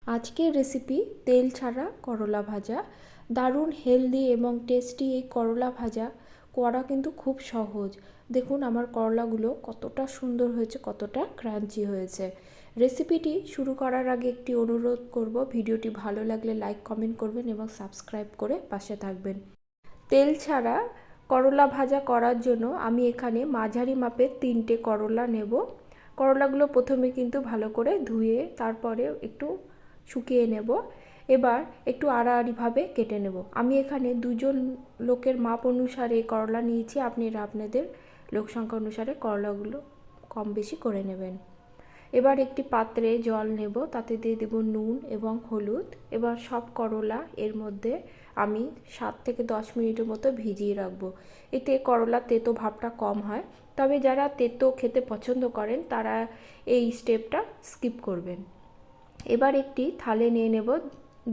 আজকের রেসিপি তেল ছাড়া করলা ভাজা। দারুণ হেলদি এবং টেস্টি এই করলা ভাজা করা কিন্তু খুব সহজ। দেখুন আমার করলাগুলো কতটা সুন্দর হয়েছে, কতটা ক্রাঞ্চি হয়েছে। রেসিপিটি শুরু করার আগে একটি অনুরোধ করব, ভিডিওটি ভালো লাগলে লাইক কমেন্ট করবেন এবং সাবস্ক্রাইব করে পাশে থাকবেন। তেল ছাড়া করলা ভাজা করার জন্য আমি এখানে মাঝারি মাপের 3টে করলা নেব। করলাগুলো প্রথমে কিন্তু ভালো করে ধুয়ে তারপরে একটু শুকিয়ে নেব। এবার একটু আড়াআড়িভাবে কেটে নেব। আমি এখানে 2জন লোকের মাপ অনুসারে করলা নিয়েছি, আপনারা আপনাদের লোক সংখ্যা অনুসারে করলাগুলো কম বেশি করে নেবেন। এবার একটি পাত্রে জল নেব, তাতে দিয়ে দেব নুন এবং হলুদ। এবার সব করলা এর মধ্যে আমি 7 থেকে 10 মিনিটের মতো ভিজিয়ে রাখবো। এতে করলার তেতো ভাবটা কম হয়, তবে যারা তেতো খেতে পছন্দ করেন তারা এই স্টেপটা স্কিপ করবেন। এবার একটি থালে নিয়ে নেব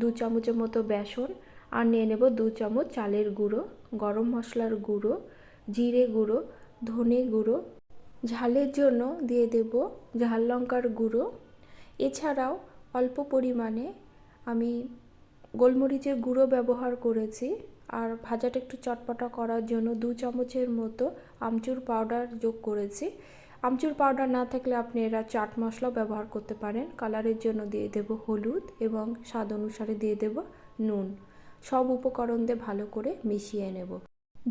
2 চামচের মতো বেসন, আর নিয়ে নেব 2 চামচ চালের গুঁড়ো, গরম মশলার গুঁড়ো, জিরে গুঁড়ো, ধনে গুঁড়ো, ঝালের জন্য দিয়ে দেব ঝাল লঙ্কার গুঁড়ো। এছাড়াও অল্প পরিমাণে আমি গোলমরিচের গুঁড়ো ব্যবহার করেছি। আর ভাজাটা একটু চটপটা করার জন্য 2 চামচের মতো আমচুর পাউডার যোগ করেছি। আমচুর পাউডার না থাকলে আপনারা চাট মশলাও ব্যবহার করতে পারেন। কালারের জন্য দিয়ে দেব হলুদ এবং স্বাদ অনুসারে দিয়ে দেব নুন। সব উপকরণ দিয়ে ভালো করে মিশিয়ে নেব।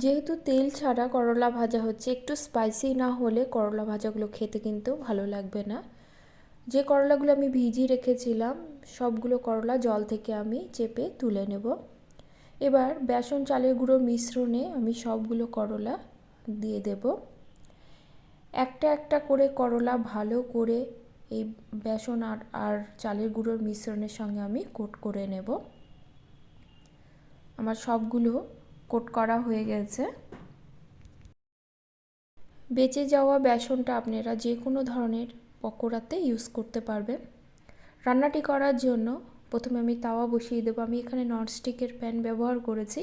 যেহেতু তেল ছাড়া করলা ভাজা হচ্ছে, একটু স্পাইসি না হলে করলা ভাজাগুলো খেতে কিন্তু ভালো লাগবে না। যে করলাগুলো আমি ভিজিয়ে রেখেছিলাম সবগুলো করলা জল থেকে আমি চেপে তুলে নেব। এবার বেসন চালের গুঁড়োর মিশ্রণে আমি সবগুলো করলা দিয়ে দেব। একটা একটা করে করলা ভালো করে এই বেসন আর চালের গুঁড়োর মিশ্রণের সঙ্গে আমি কোট করে নেব। আমার সবগুলো কোট করা হয়ে গেছে। বেঁচে যাওয়া বেসনটা আপনারা যে কোনো ধরনের পকোড়াতে ইউজ করতে পারবেন। রান্নাটি করার জন্য প্রথমে আমি তাওয়া বসিয়ে দেবো। আমি এখানে ননস্টিকের প্যান ব্যবহার করেছি,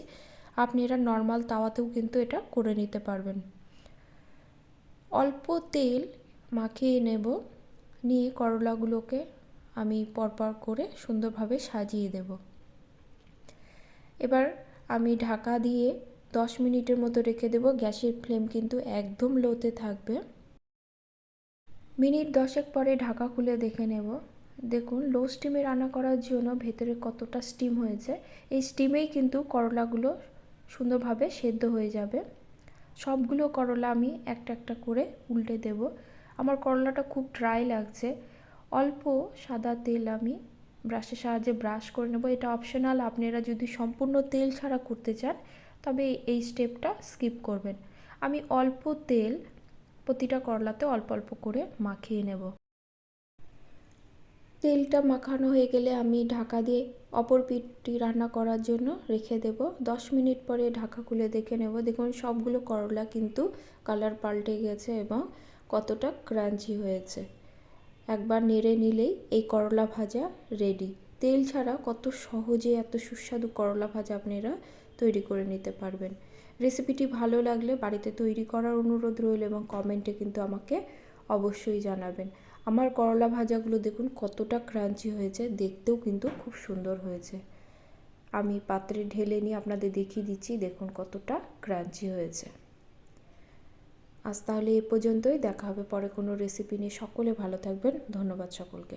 আপনারা নর্মাল তাওয়াতেও কিন্তু এটা করে নিতে পারবেন। অল্প তেল মাখিয়ে নেব, নিয়ে করলাগুলোকে আমি পরপর করে সুন্দরভাবে সাজিয়ে দেব। এবার আমি ঢাকা দিয়ে 10 মিনিটের মতো রেখে দেব। গ্যাসের ফ্লেম কিন্তু একদম লোতে থাকবে। মিনিট 10 পরে ঢাকা খুলে দেখে নেব। দেখুন লো স্টিমে রান্না করার জন্য ভেতরে কতটা স্টিম হয়েছে। এই স্টিমেই কিন্তু করলাগুলো সুন্দরভাবে সেদ্ধ হয়ে যাবে। সবগুলো করলা আমি একটা একটা করে উল্টে দেব। আমার করলাটা খুব ড্রাই লাগছে। অল্প সাদা তেল আমি ব্রাশের সাহায্যে ব্রাশ করে নেব। এটা অপশনাল, আপনারা যদি সম্পূর্ণ তেল ছাড়া করতে চান তবে এই স্টেপটা স্কিপ করবেন। আমি অল্প তেল প্রতিটা করলাতে অল্প অল্প করে মাখিয়ে নেব। তেলটা মাখানো হয়ে গেলে আমি ঢাকা দিয়ে অপর পিঠটি রান্না করার জন্য রেখে দেব। 10 মিনিট পরে ঢাকা খুলে দেখে নেব। দেখুন সবগুলো করলা কিন্তু কালার পাল্টে গেছে এবং কতটা ক্রাঞ্চি হয়েছে। একবার নেড়ে নিলেই এই করলা ভাজা রেডি। তেল ছাড়া কত সহজে এত সুস্বাদু করলা ভাজা আপনারা তৈরি করে নিতে পারবেন। রেসিপিটি ভালো লাগলে বাড়িতে তৈরি করার অনুরোধ রইল এবং কমেন্টে কিন্তু আমাকে অবশ্যই জানাবেন। আমার করলা ভাজাগুলো দেখুন কতটা ক্রাঞ্চি হয়েছে, দেখতেও কিন্তু খুব সুন্দর হয়েছে। আমি পাত্রে ঢেলে নিয়ে আপনাদের দেখিয়ে দিচ্ছি, দেখুন কতটা ক্রাঞ্চি হয়েছে। আজ তাহলে এ পর্যন্তই, দেখা হবে পরে কোনো রেসিপি নিয়ে। সকলে ভালো থাকবেন। ধন্যবাদ সকলকে।